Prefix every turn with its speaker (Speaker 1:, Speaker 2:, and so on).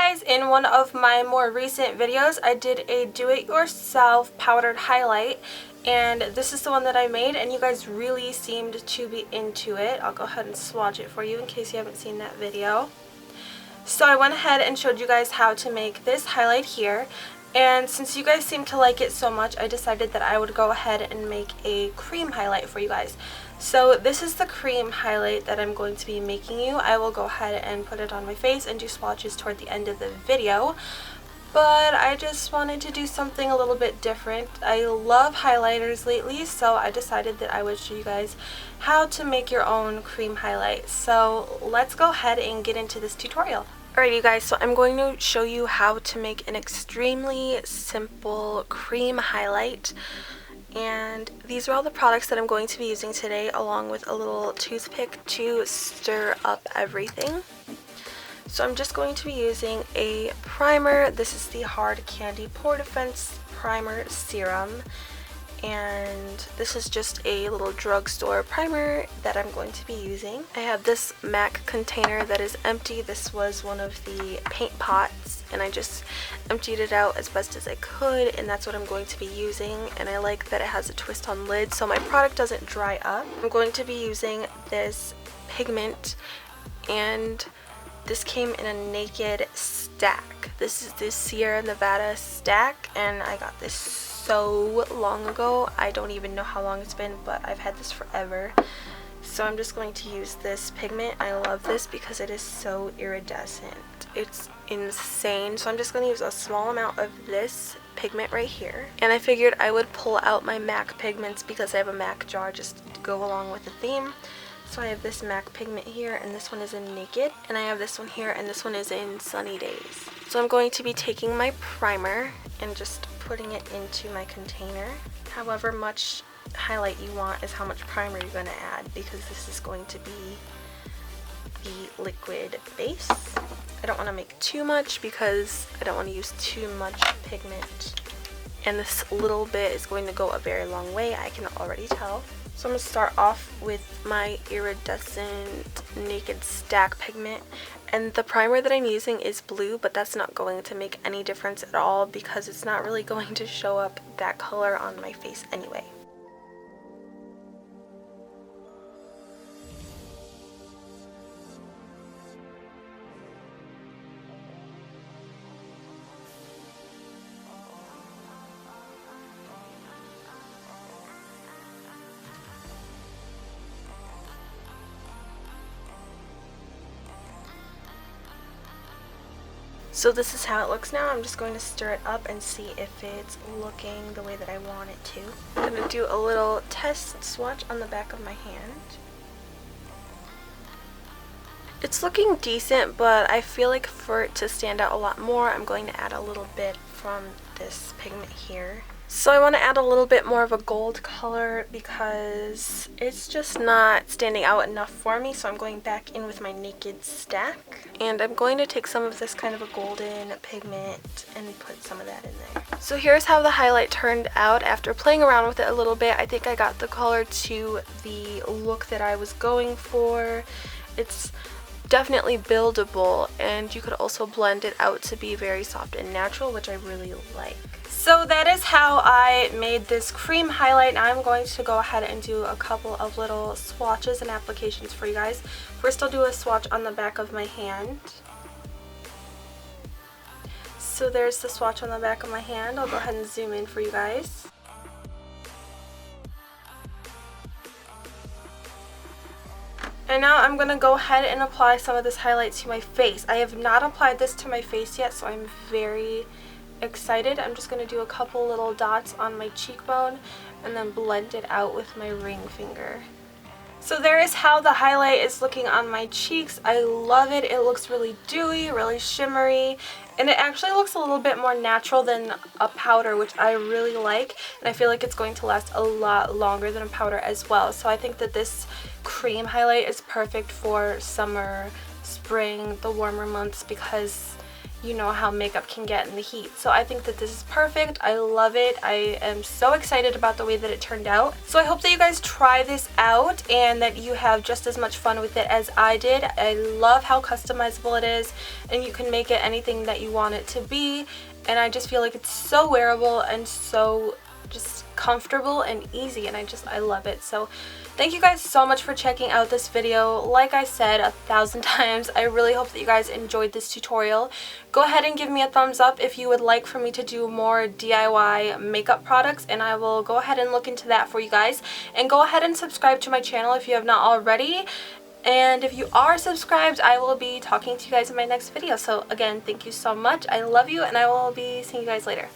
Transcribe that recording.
Speaker 1: guys, in one of my more recent videos I did a do-it-yourself powdered highlight, and this is the one that I made and you guys really seemed to be into it. I'll go ahead and swatch it for you in case you haven't seen that video. So I went ahead and showed you guys how to make this highlight here, and since you guys seem to like it so much, I decided that I would go ahead and make a cream highlight for you guys. So this is the cream highlight that I'm going to be making you. I will go ahead and put it on my face and do swatches toward the end of the video. But I just wanted to do something a little bit different. I love highlighters lately, so I decided that I would show you guys how to make your own cream highlight. So let's go ahead and get into this tutorial. Alright you guys, so I'm going to show you how to make an extremely simple cream highlight. And these are all the products that I'm going to be using today, along with a little toothpick to stir up everything. So I'm just going to be using a primer. This is the Hard Candy Pore Defense Primer Serum. And this is just a little drugstore primer that I'm going to be using. I have this MAC container that is empty. This was one of the paint pots and I just emptied it out as best as I could, and that's what I'm going to be using. And I like that it has a twist on lid so my product doesn't dry up. I'm going to be using this pigment, and this came in a Naked stack. This is the Sierra Nevada stack and I got this so long ago. I don't even know how long it's been, but I've had this forever. So I'm just going to use this pigment. I love this because it is so iridescent. It's insane. So I'm just going to use a small amount of this pigment right here. And I figured I would pull out my MAC pigments because I have a MAC jar just to go along with the theme. So I have this MAC pigment here, and this one is in Naked, and I have this one here, and this one is in Sunny Days. So I'm going to be taking my primer and just putting it into my container. However much highlight you want is how much primer you're going to add, because this is going to be the liquid base. I don't want to make too much because I don't want to use too much pigment. And this little bit is going to go a very long way, I can already tell. So I'm going to start off with my iridescent Naked stack pigment, and the primer that I'm using is blue, but that's not going to make any difference at all because it's not really going to show up that color on my face anyway. So this is how it looks now. I'm just going to stir it up and see if it's looking the way that I want it to. I'm going to do a little test swatch on the back of my hand. It's looking decent, but I feel like for it to stand out a lot more, I'm going to add a little bit from this pigment here. So I want to add a little bit more of a gold color because it's just not standing out enough for me, so I'm going back in with my Naked stack. And I'm going to take some of this kind of a golden pigment and put some of that in there. So here's how the highlight turned out after playing around with it a little bit. I think I got the color to the look that I was going for. It's definitely buildable, and you could also blend it out to be very soft and natural, which I really like. So that is how I made this cream highlight. Now I'm going to go ahead and do a couple of little swatches and applications for you guys. First I'll do a swatch on the back of my hand. So there's the swatch on the back of my hand. I'll go ahead and zoom in for you guys. And now I'm going to go ahead and apply some of this highlight to my face. I have not applied this to my face yet, so I'm very excited. I'm just going to do a couple little dots on my cheekbone and then blend it out with my ring finger. So there is how the highlight is looking on my cheeks. I love it. It looks really dewy, really shimmery, and it actually looks a little bit more natural than a powder, which I really like, and I feel like it's going to last a lot longer than a powder as well. So I think that this cream highlight is perfect for summer, spring, the warmer months, because you know how makeup can get in the heat. So I think that this is perfect. I love it. I am so excited about the way that it turned out. So I hope that you guys try this out and that you have just as much fun with it as I did. I love how customizable it is, and you can make it anything that you want it to be. And I just feel like it's so wearable and so just comfortable and easy, and I love it. So thank you guys so much for checking out this video. Like I said 1,000 times, I really hope that you guys enjoyed this tutorial. Go ahead and give me a thumbs up if you would like for me to do more DIY makeup products, and I will go ahead and look into that for you guys. And go ahead and subscribe to my channel if you have not already. And if you are subscribed, I will be talking to you guys in my next video. So again, thank you so much. I love you, and I will be seeing you guys later.